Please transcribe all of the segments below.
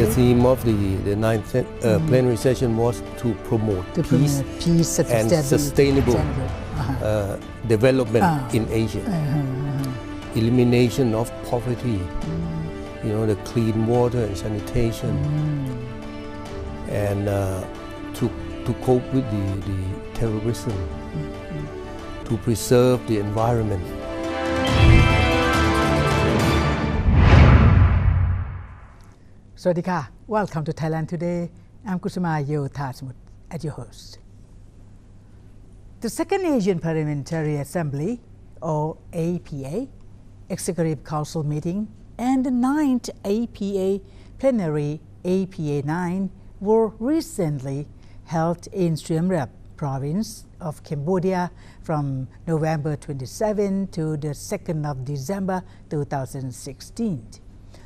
The theme of the ninth plenary session was to promote peace and sustainable development in Asia. Elimination of poverty, the clean water and sanitation, and to cope with the terrorism, to preserve the environment. Swadika, welcome to Thailand today. I'm Kusuma Yothasmut as your host. The Second Asian Parliamentary Assembly, or APA, Executive Council meeting, and the 9th APA Plenary APA 9 were recently held in Siem Reap province of Cambodia from November 27 to the 2nd of December 2016.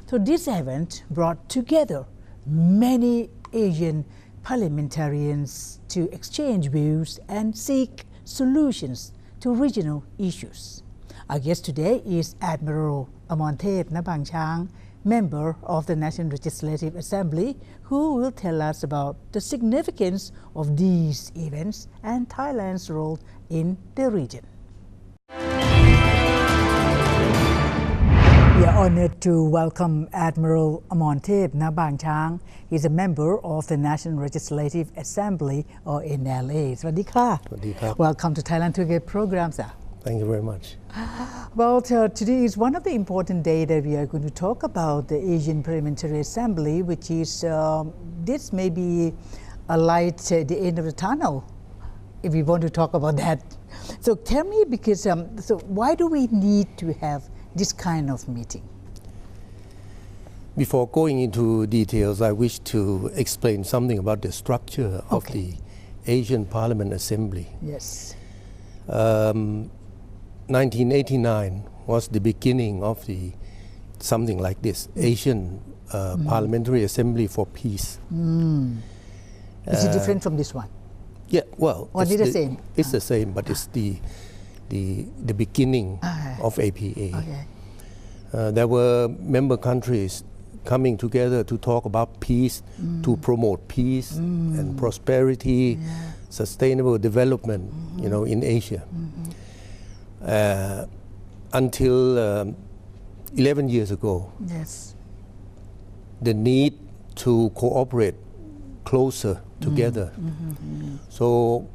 So this event brought together many Asian parliamentarians to exchange views and seek solutions to regional issues. Our guest today is Admiral Amorntep NaBangchang, member of the National Legislative Assembly, who will tell us about the significance of these events and Thailand's role in the region. We are honored to welcome Admiral Amorntep NaBangchang. He's a member of the National Legislative Assembly, or NLA. Swadika. Welcome to Thailand Today program, sir. Thank you very much. Well, today is one of the important days that we are going to talk about the Asian Parliamentary Assembly, which is, this may be a light at the end of the tunnel, if we want to talk about that. So tell me, because, so why do we need to have this kind of meeting? Before going into details, I wish to explain something about the structure of the Asian Parliament Assembly. Yes. 1989 was the beginning of something like this, Asian Parliamentary Assembly for Peace. Is it different from this one? Yeah, well, or it's the same? It's the same, but it's the beginning of APA. There were member countries coming together to talk about peace, to promote peace and prosperity, sustainable development, in Asia. Until 11 years ago, the need to cooperate closer together. So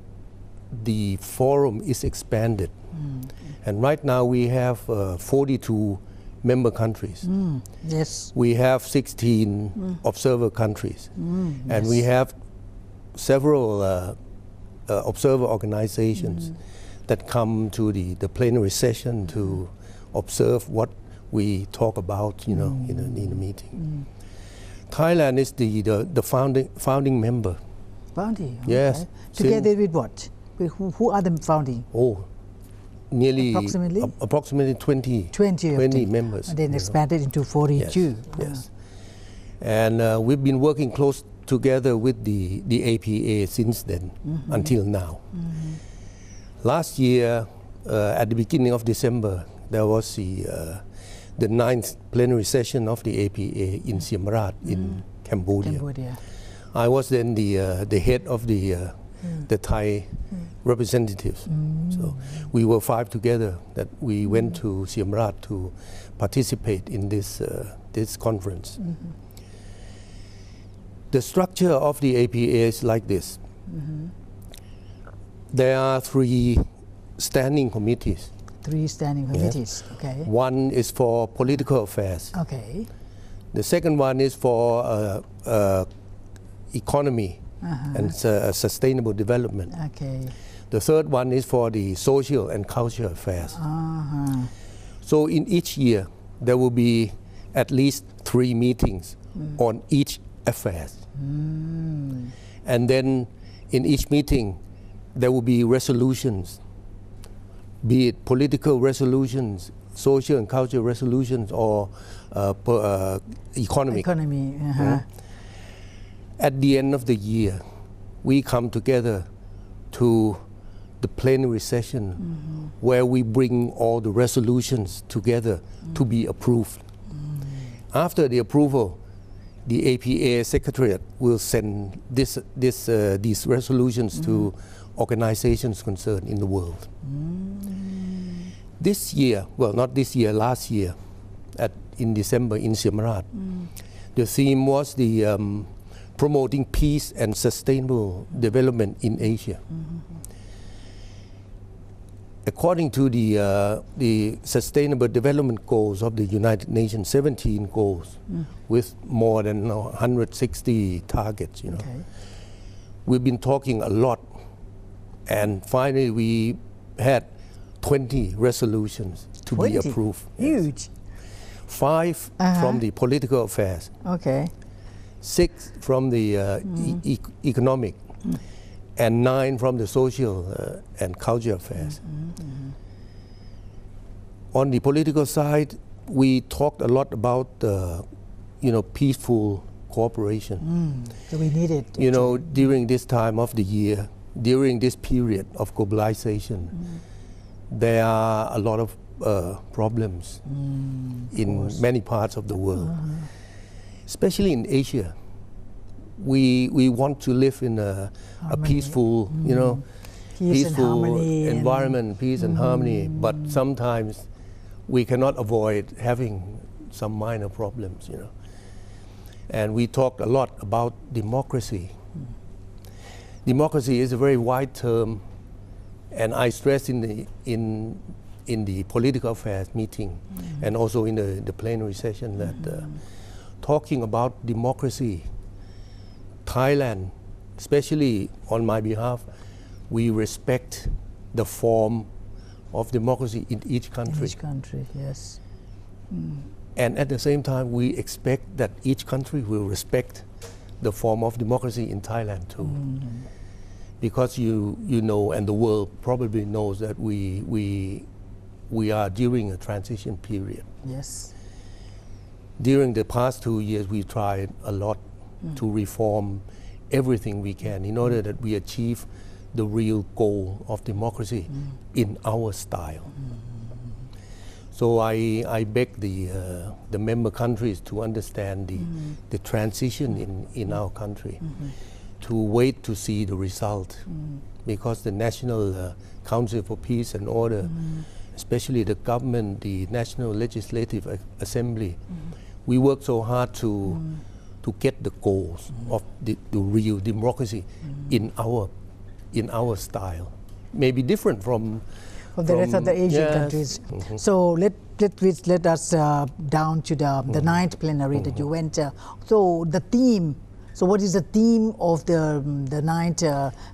the forum is expanded. And right now we have 42 member countries. We have 16 observer countries. And we have several observer organizations that come to the plenary session to observe what we talk about, in the meeting. Thailand is the founding member. Founding? Okay. Yes. Together with what? Who are the founding? Nearly approximately 20 members. And then expanded into 42. Yes. And we've been working close together with the APA since then until now. Last year, at the beginning of December, there was the 9th plenary session of the APA in Siem Reap in Cambodia. I was then the head of the Thai representatives. So we were 5 together that we went to Siem Reap to participate in this conference. The structure of the APA is like this. There are 3 standing committees. 3 standing committees, okay. One is for political affairs. Okay. The second one is for economy and sustainable development. Okay. The third one is for the social and cultural affairs. So in each year, there will be at least 3 meetings on each affairs. And then in each meeting, there will be resolutions, be it political resolutions, social and cultural resolutions, or economic. At the end of the year, we come together to the plenary session where we bring all the resolutions together to be approved. After the approval, the APA Secretariat will send these resolutions to organizations concerned in the world. This year, well, not this year, last year, in December in Siem Reap, the theme was the promoting peace and sustainable development in Asia. According to the Sustainable Development Goals of the United Nations, 17 goals with more than 160 targets. You know, we've been talking a lot, and finally we had 20 resolutions to be approved. Huge. 5 from the political affairs. 6 from the economic. And 9 from the social and cultural affairs. On the political side, we talked a lot about peaceful cooperation. So we need it. You know, during this time of the year, during this period of globalization, there are a lot of problems in many parts of the world, especially in Asia. We want to live in a peaceful, peaceful environment, peace and harmony. But sometimes we cannot avoid having some minor problems, And we talked a lot about democracy. Democracy is a very wide term, and I stressed in the political affairs meeting and also in the plenary session that talking about democracy, Thailand, especially on my behalf, we respect the form of democracy in each country. In each country, yes. And at the same time, we expect that each country will respect the form of democracy in Thailand too. Because you know, and the world probably knows that we are during a transition period. Yes. During the past 2 years, we tried a lot to reform everything we can in order that we achieve the real goal of democracy in our style. So I beg the member countries to understand the transition in our country, to wait to see the result, because the National Council for Peace and Order, especially the government, the National Legislative Assembly, we work so hard to get the goals of the real democracy in our style. Maybe different from the rest of the Asian countries. So let us down to the ninth plenary that you went. So the theme. So what is the theme of the ninth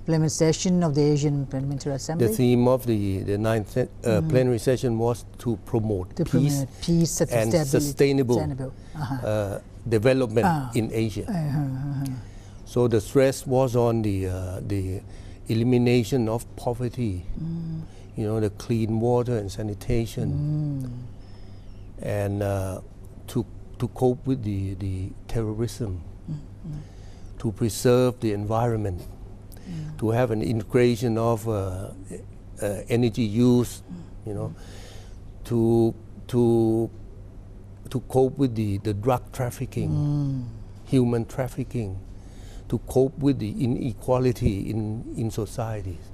plenary session of the Asian Parliamentary Assembly? The theme of the ninth plenary session was to promote peace and sustainable development in Asia. So the stress was on the elimination of poverty, the clean water and sanitation, and to cope with the terrorism, to preserve the environment, to have an integration of energy use, to cope with the drug trafficking, human trafficking, to cope with the inequality in societies.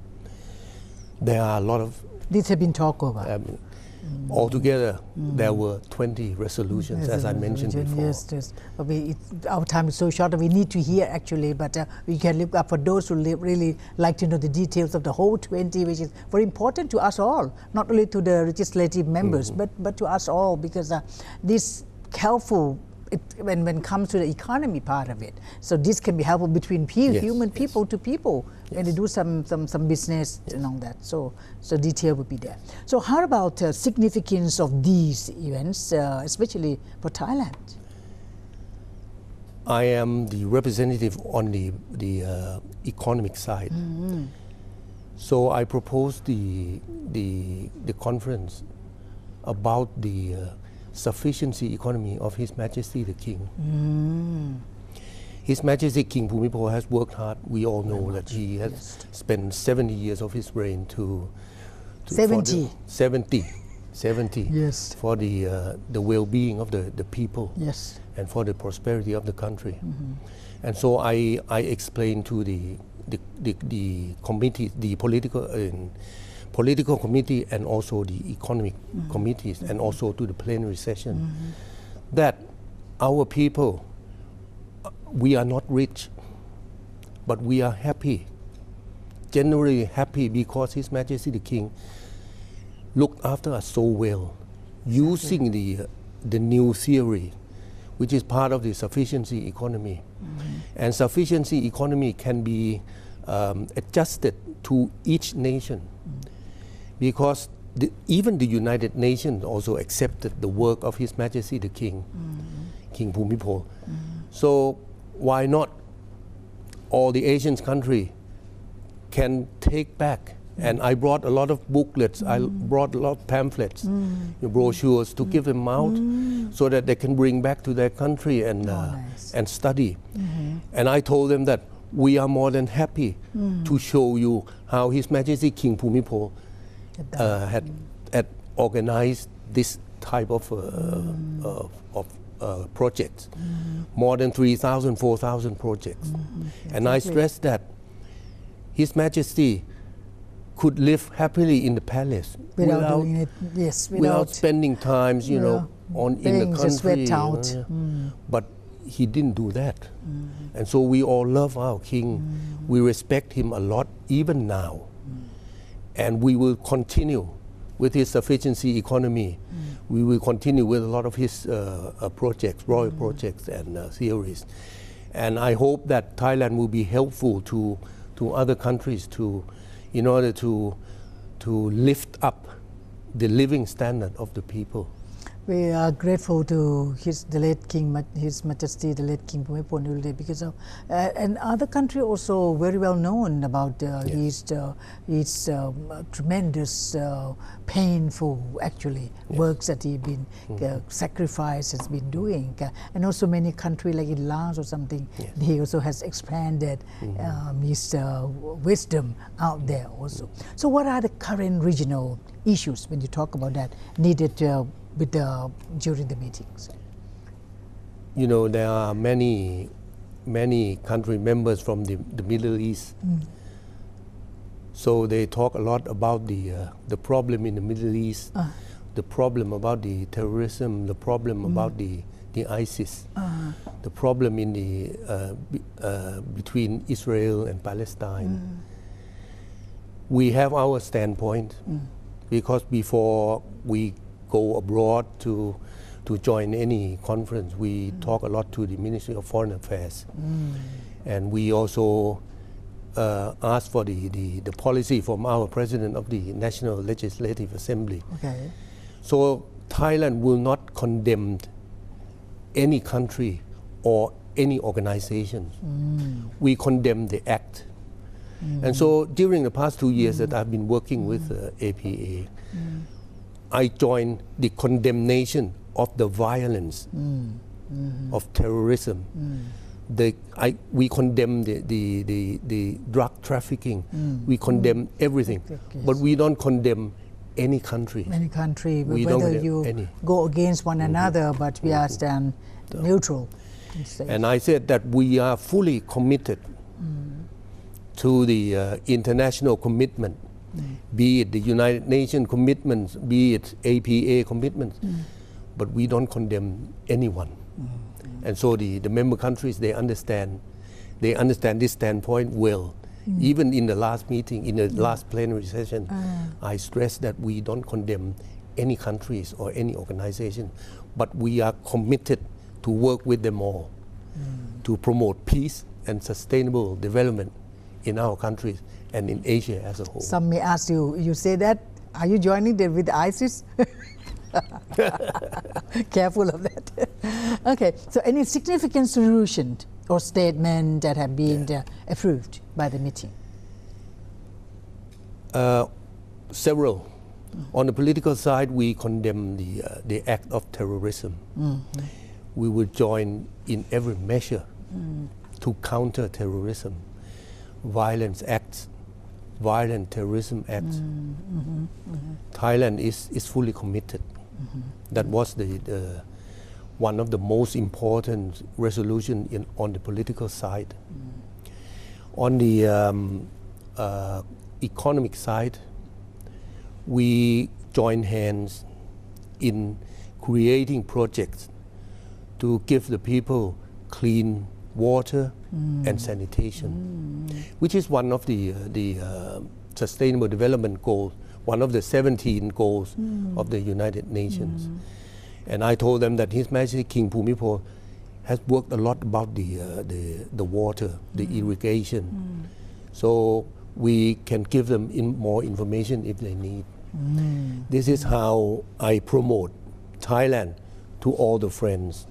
There are a lot of... These have been talked over. Altogether, there were 20 resolutions, as I mentioned before. Yes. Our time is so short that we need to hear actually, but we can look up for those who really like to know the details of the whole 20, which is very important to us all, not only to the legislative members, but to us all, because this helpful when it comes to the economy part of it. So this can be helpful between human people to people when they do some business and all that. So detail would be there. So how about significance of these events, especially for Thailand? I am the representative on the economic side. So I proposed the conference about the sufficiency economy of His Majesty the King. His Majesty King Bhumibol has worked hard. We all know that he has spent 70 years of his reign to 70 70 Yes. for the well-being of the people Yes. and for the prosperity of the country. And so I explained to the committee, the political committee, and also the economic committees, and also to the plenary session, that our people, we are not rich, but we are happy, generally happy, because His Majesty the King looked after us so well, using the new theory, which is part of the sufficiency economy. And sufficiency economy can be adjusted to each nation, because even the United Nations also accepted the work of His Majesty the King, King Bhumibol. So why not all the Asian countries can take back? And I brought a lot of booklets, I brought a lot of pamphlets, brochures to give them out so that they can bring back to their country and and study. And I told them that we are more than happy to show you how His Majesty King Bhumibol had organized this type of projects, more than 3,000, 4,000 projects. And I stressed that His Majesty could live happily in the palace without doing it, yes, without spending times, in the country. But he didn't do that. And so we all love our king. We respect him a lot, even now. And we will continue with his sufficiency economy. We will continue with a lot of his projects, royal projects and theories. And I hope that Thailand will be helpful to other countries in order to lift up the living standard of the people. We are grateful to His Majesty the late King Bhumibol, because of and other country also very well known about his tremendous painful actually works that he been sacrifice has been doing, and also many countries like in Laos or something, he also has expanded his wisdom out there also. So what are the current regional issues, when you talk about that, needed during the meetings? There are many country members from the Middle East. So they talk a lot about the problem in the Middle East, the problem about the terrorism, the problem about the ISIS, the problem in between Israel and Palestine. We have our standpoint, because before we go abroad to join any conference, we talk a lot to the Ministry of Foreign Affairs. And we also ask for the policy from our President of the National Legislative Assembly. Okay. So Thailand will not condemn any country or any organization. We condemn the act. And so during the past 2 years that I've been working with APA, I joined the condemnation of the violence of terrorism. We condemn the drug trafficking. We condemn everything, but we don't condemn any country. Any country, whether you go against one another, but we are stand neutral. And I said that we are fully committed to the international commitment, be it the United Nations commitments, be it APA commitments, but we don't condemn anyone. And so the member countries, they understand this standpoint well. Even in the last meeting, in the last plenary session, I stressed that we don't condemn any countries or any organization, but we are committed to work with them all to promote peace and sustainable development in our countries and in Asia as a whole. Some may ask you, you say that, are you joining them with ISIS? Careful of that. Okay, so any significant solution or statement that have been approved by the meeting? Several. On the political side, we condemn the act of terrorism. We will join in every measure to counter terrorism, violence acts, violent terrorism acts. Thailand is fully committed. That was one of the most important resolution on the political side. On the economic side, we join hands in creating projects to give the people clean water and sanitation, which is one of the Sustainable Development Goals, one of the 17 goals of the United Nations. And I told them that His Majesty King Bhumipol has worked a lot about the water, the irrigation, so we can give them more information if they need. This is how I promote Thailand to all the friends.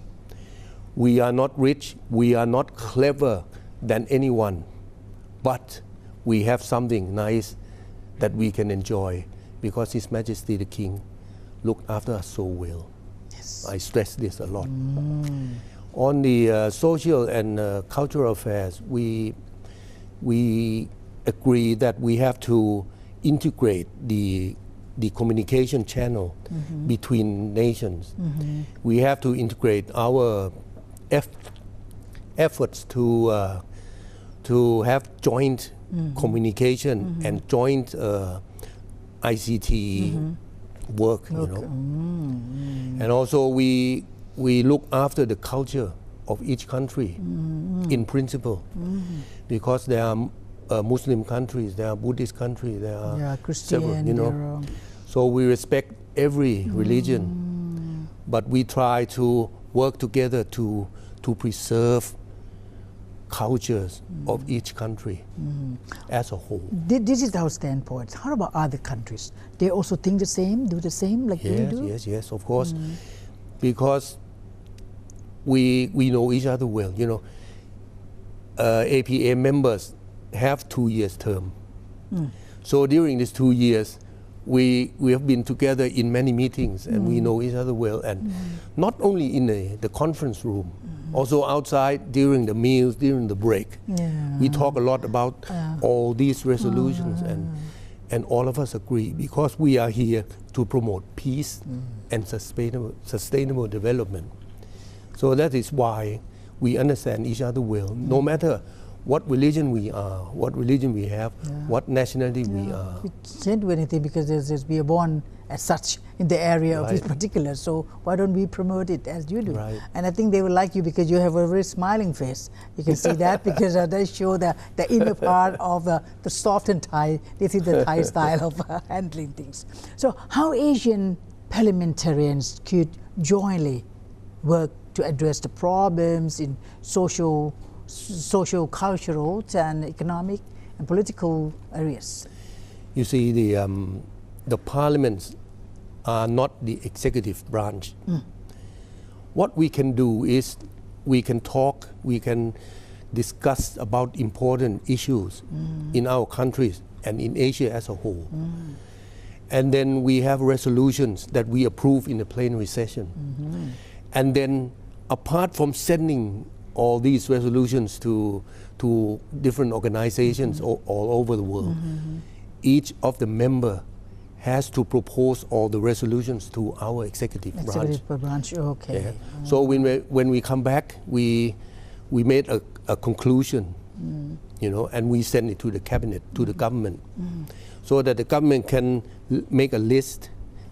We are not rich, we are not clever than anyone, but we have something nice that we can enjoy because His Majesty the King looked after us so well. Yes. I stress this a lot. On the social and cultural affairs, we agree that we have to integrate the communication channel between nations. We have to integrate our efforts to have joint communication and joint ICT work. You know. And also we look after the culture of each country in principle, because there are Muslim countries, there are Buddhist countries, there are several, you know. So we respect every religion, but we try to work together to preserve cultures of each country as a whole. This is our standpoint. How about other countries? They also think the same, do the same like we do? Yes, of course. Because we know each other well. You know, APA members have 2 years term. So during these 2 years, we have been together in many meetings and we know each other well. And not only in the conference room, also outside during the meals, during the break. We talk a lot about all these resolutions and all of us agree because we are here to promote peace and sustainable development. So that is why we understand each other well, no matter what religion we are, what religion we have, what nationality we are. We can't do anything because we are born as such in the area of this particular, so why don't we promote it as you do? Right. And I think they will like you because you have a very smiling face. You can see that because they show the inner part of the soft and Thai. This is the Thai style of handling things. So how Asian parliamentarians could jointly work to address the problems in social, cultural, and economic and political areas? You see, the parliaments are not the executive branch. What we can do is we can talk, we can discuss about important issues in our countries and in Asia as a whole. And then we have resolutions that we approve in the plenary session. And then apart from sending all these resolutions to different organizations all over the world, each of the member has to propose all the resolutions to our executive branch. Okay. So when we come back, we made a conclusion, you know, and we send it to the cabinet, to the government, so that the government can make a list,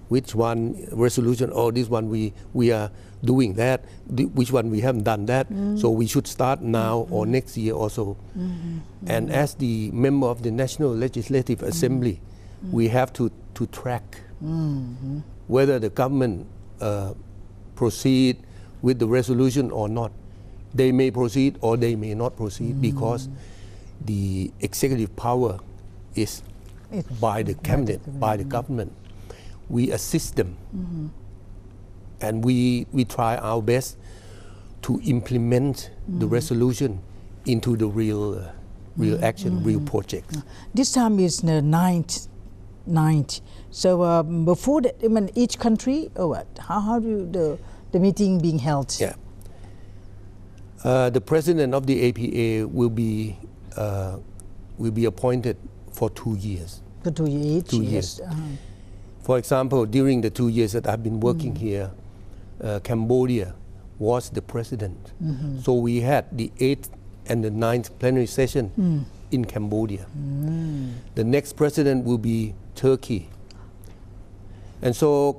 which one resolution, or this one we are doing that, which one we haven't done that, so we should start now or next year also. And as the member of the National Legislative Assembly, we have to track whether the government proceed with the resolution or not. They may proceed or they may not proceed because the executive power is by the cabinet, by the government. We assist them and we try our best to implement the resolution into the real action, real projects. This time is the ninth. So before that, I mean, each country, or what? How do the meeting being held? Yeah. The president of the APA will be appointed for 2 years. For 2 years. 2 years. For example, during the 2 years that I've been working here, Cambodia was the president. So we had the 8th and the 9th plenary session in Cambodia. The next president will be Turkey. And so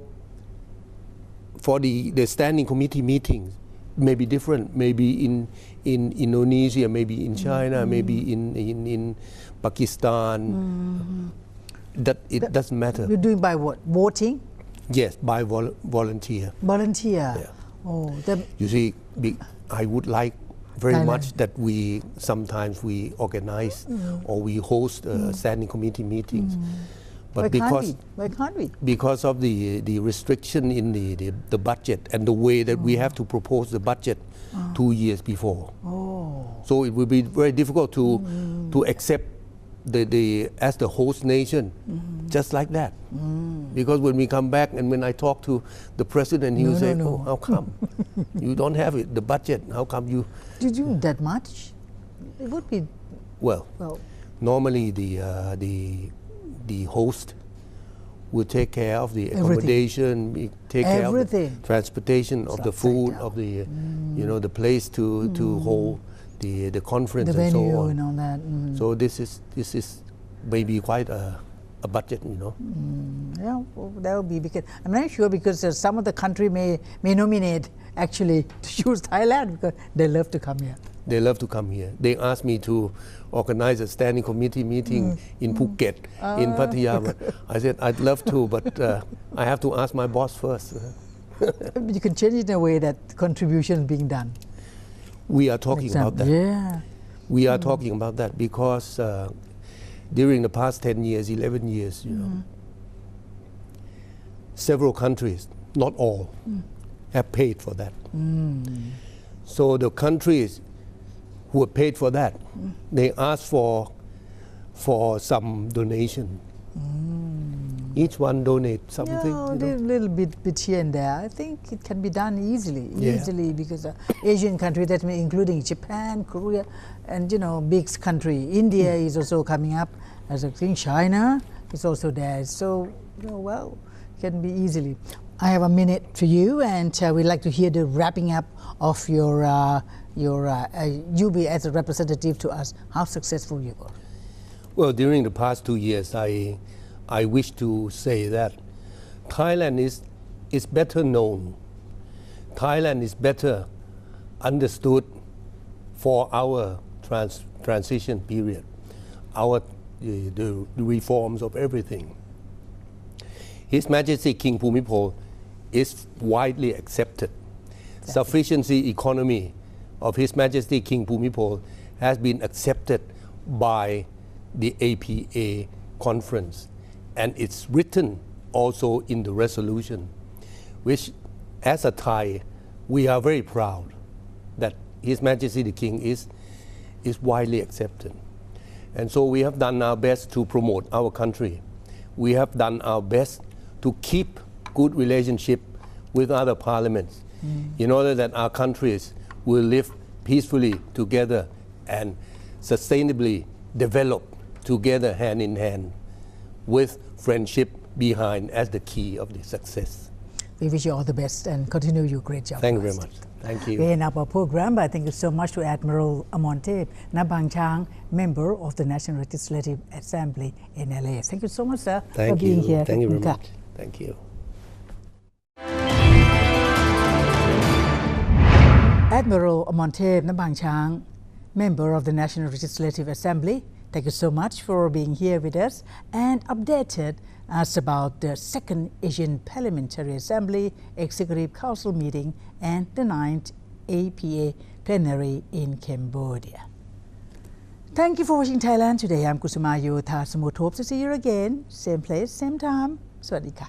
for the standing committee meetings may be different, maybe in Indonesia, maybe in China, maybe in Pakistan. That it doesn't matter. You're doing by what? Voting? Yes, by volunteer. Volunteer. Yeah. Oh, you see, I would like very Thailand. much that we sometimes we organize or we host standing committee meetings. But why can't we? Because of the restriction in the budget and the way that we have to propose the budget 2 years before. So it will be very difficult to accept as the host nation just like that. Because when we come back and when I talk to the president, he will say, "Oh, how come you don't have it? The budget? How come you?" Did you that much? It would be. Well, normally the host will take care of the accommodation, take care of the transportation, of the food, of the the place to hold the conference, the and so venue on. and all that. So this is maybe quite a budget, Yeah, well, that will be because I'm not sure because some of the country may nominate actually to choose Thailand because they love to come here. They love to come here. They asked me to organize a standing committee meeting in Phuket, in Pattaya. But I said I'd love to, but I have to ask my boss first. You can change it in a way that contribution being done. We are talking about that. Yeah. We are talking about that because during the past 10 years, 11 years, several countries, not all, have paid for that. So the countries who have paid for that, they ask for some donation. Each one donate something. A little bit here and there. I think it can be done easily because Asian countries, that may including Japan, Korea, and big country. India is also coming up. As I think China is also there. So can be easily. I have a minute for you, and we'd like to hear the wrapping up of your you be as a representative to us. How successful you were? Well, during the past 2 years, I wish to say that Thailand is better known. Thailand is better understood for our transition period, the reforms of everything. His Majesty King Bhumibol is widely accepted. Sufficiency economy of His Majesty King Bhumibol has been accepted by the APA conference, and it's written also in the resolution, which as a Thai, we are very proud that His Majesty the King is widely accepted. And so we have done our best to promote our country. We have done our best to keep good relationship with other parliaments in order that our countries will live peacefully together and sustainably develop together hand in hand with friendship behind as the key of the success. We wish you all the best and continue your great job. Thank you very much. Thank you. We end up our program, but thank you so much to Admiral Amorntep, NaBangchang, member of the National Legislative Assembly in LA. Thank you so much, sir, for being here. Thank you very much. Thank you. Admiral Amorntep, NaBangchang, member of the National Legislative Assembly, thank you so much for being here with us and updated us about the second Asian Parliamentary Assembly Executive Council meeting and the 9th APA plenary in Cambodia. Thank you for watching Thailand Today. I'm Kusuma Yotha Samut. Hope to see you again. Same place, same time. Swadika.